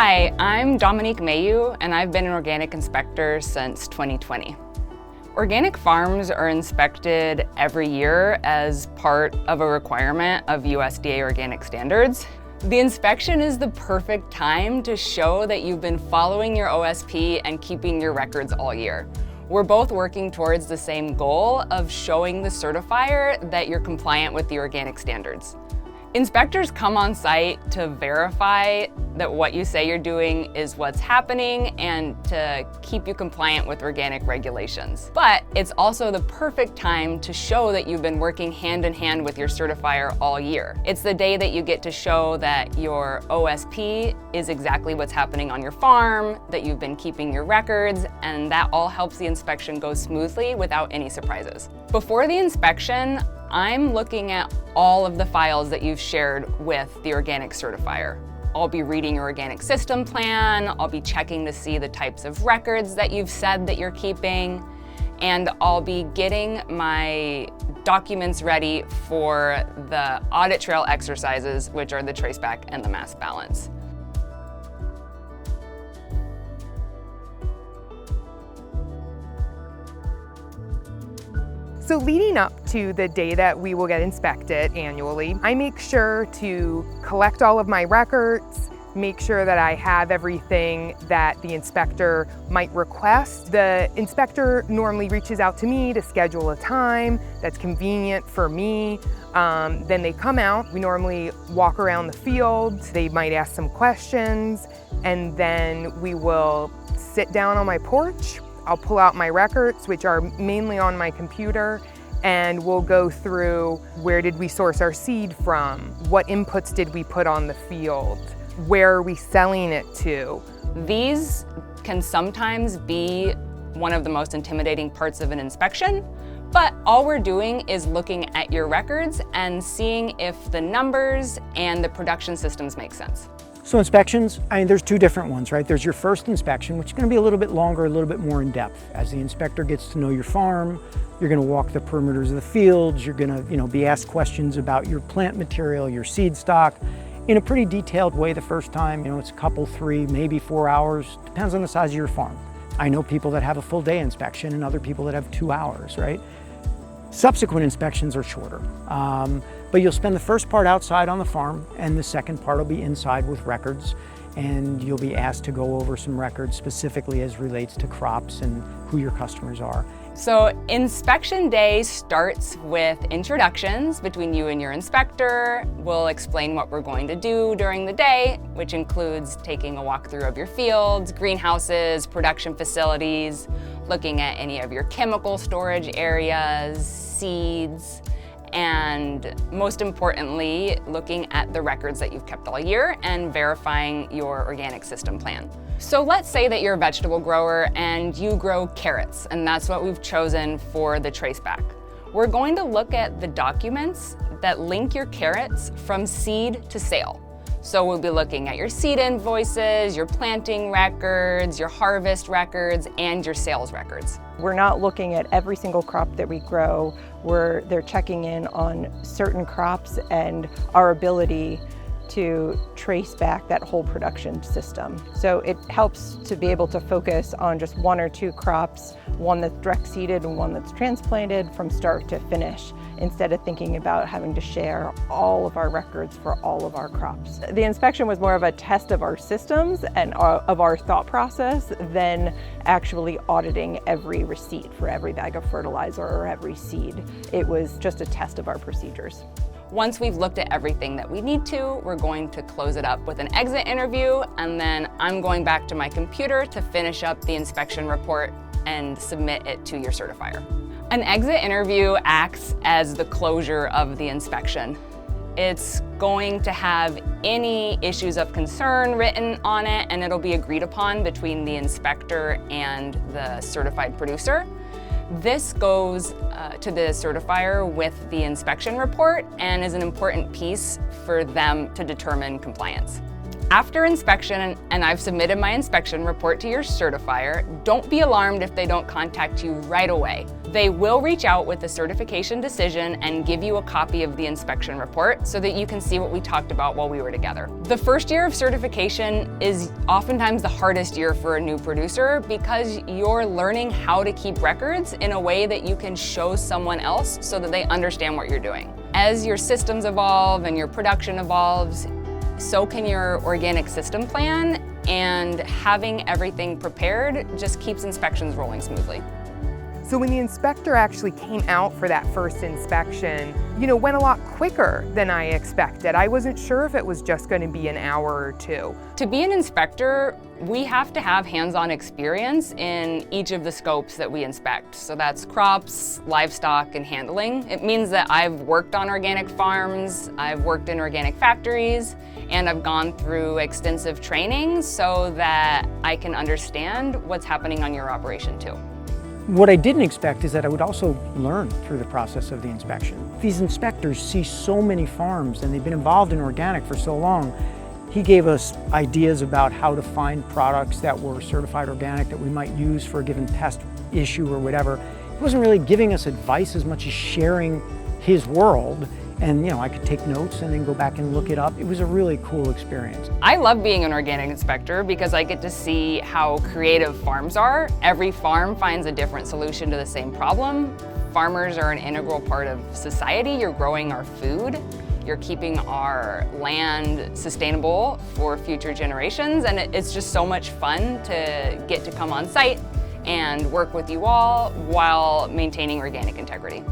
Hi, I'm Dominique Mayhew, and I've been an organic inspector since 2020. Organic farms are inspected every year as part of a requirement of USDA organic standards. The inspection is the perfect time to show that you've been following your OSP and keeping your records all year. We're both working towards the same goal of showing the certifier that you're compliant with the organic standards. Inspectors come on site to verify that what you say you're doing is what's happening and to keep you compliant with organic regulations. But it's also the perfect time to show that you've been working hand in hand with your certifier all year. It's the day that you get to show that your OSP is exactly what's happening on your farm, that you've been keeping your records, and that all helps the inspection go smoothly without any surprises. Before the inspection, I'm looking at all of the files that you've shared with the organic certifier. I'll be reading your organic system plan, I'll be checking to see the types of records that you've said that you're keeping, and I'll be getting my documents ready for the audit trail exercises, which are the traceback and the mass balance. So leading up to the day that we will get inspected annually, I make sure to collect all of my records, make sure that I have everything that the inspector might request. The inspector normally reaches out to me to schedule a time that's convenient for me. Then they come out. We normally walk around the field. They might ask some questions, and then we will sit down on my porch. I'll pull out my records, which are mainly on my computer, and we'll go through where did we source our seed from, what inputs did we put on the field, where are we selling it to. These can sometimes be one of the most intimidating parts of an inspection, but all we're doing is looking at your records and seeing if the numbers and the production systems make sense. So inspections, there's two different ones, right? There's your first inspection, which is going to be a little bit longer, a little bit more in depth. As the inspector gets to know your farm, you're going to walk the perimeters of the fields, you're going to be asked questions about your plant material, your seed stock, in a pretty detailed way the first time. It's a couple, 3, maybe 4 hours, depends on the size of your farm. I know people that have a full day inspection and other people that have 2 hours, right? Subsequent inspections are shorter, but you'll spend the first part outside on the farm, and the second part will be inside with records, and you'll be asked to go over some records specifically as relates to crops and who your customers are. So inspection day starts with introductions between you and your inspector. We'll explain what we're going to do during the day, which includes taking a walkthrough of your fields, greenhouses, production facilities, looking at any of your chemical storage areas, seeds, and most importantly, looking at the records that you've kept all year and verifying your organic system plan. So let's say that you're a vegetable grower and you grow carrots, and that's what we've chosen for the traceback. We're going to look at the documents that link your carrots from seed to sale. So we'll be looking at your seed invoices, your planting records, your harvest records, and your sales records. We're not looking at every single crop that we grow. They're checking in on certain crops and our ability to trace back that whole production system. So it helps to be able to focus on just 1 or 2 crops, one that's direct seeded and one that's transplanted from start to finish, instead of thinking about having to share all of our records for all of our crops. The inspection was more of a test of our systems and of our thought process than actually auditing every receipt for every bag of fertilizer or every seed. It was just a test of our procedures. Once we've looked at everything that we need to, we're going to close it up with an exit interview, and then I'm going back to my computer to finish up the inspection report and submit it to your certifier. An exit interview acts as the closure of the inspection. It's going to have any issues of concern written on it, and it'll be agreed upon between the inspector and the certified producer. This goes to the certifier with the inspection report and is an important piece for them to determine compliance. After inspection, and I've submitted my inspection report to your certifier, don't be alarmed if they don't contact you right away. They will reach out with the certification decision and give you a copy of the inspection report so that you can see what we talked about while we were together. The first year of certification is oftentimes the hardest year for a new producer because you're learning how to keep records in a way that you can show someone else so that they understand what you're doing. As your systems evolve and your production evolves, so can your organic system plan, and having everything prepared just keeps inspections rolling smoothly. So when the inspector actually came out for that first inspection, went a lot quicker than I expected. I wasn't sure if it was just going to be an hour or two. To be an inspector, we have to have hands-on experience in each of the scopes that we inspect. So that's crops, livestock, and handling. It means that I've worked on organic farms, I've worked in organic factories, and I've gone through extensive training so that I can understand what's happening on your operation too. What I didn't expect is that I would also learn through the process of the inspection. These inspectors see so many farms and they've been involved in organic for so long. He gave us ideas about how to find products that were certified organic that we might use for a given pest issue or whatever. He wasn't really giving us advice as much as sharing his world. And I could take notes and then go back and look it up. It was a really cool experience. I love being an organic inspector because I get to see how creative farms are. Every farm finds a different solution to the same problem. Farmers are an integral part of society. You're growing our food. You're keeping our land sustainable for future generations. And it's just so much fun to get to come on site and work with you all while maintaining organic integrity.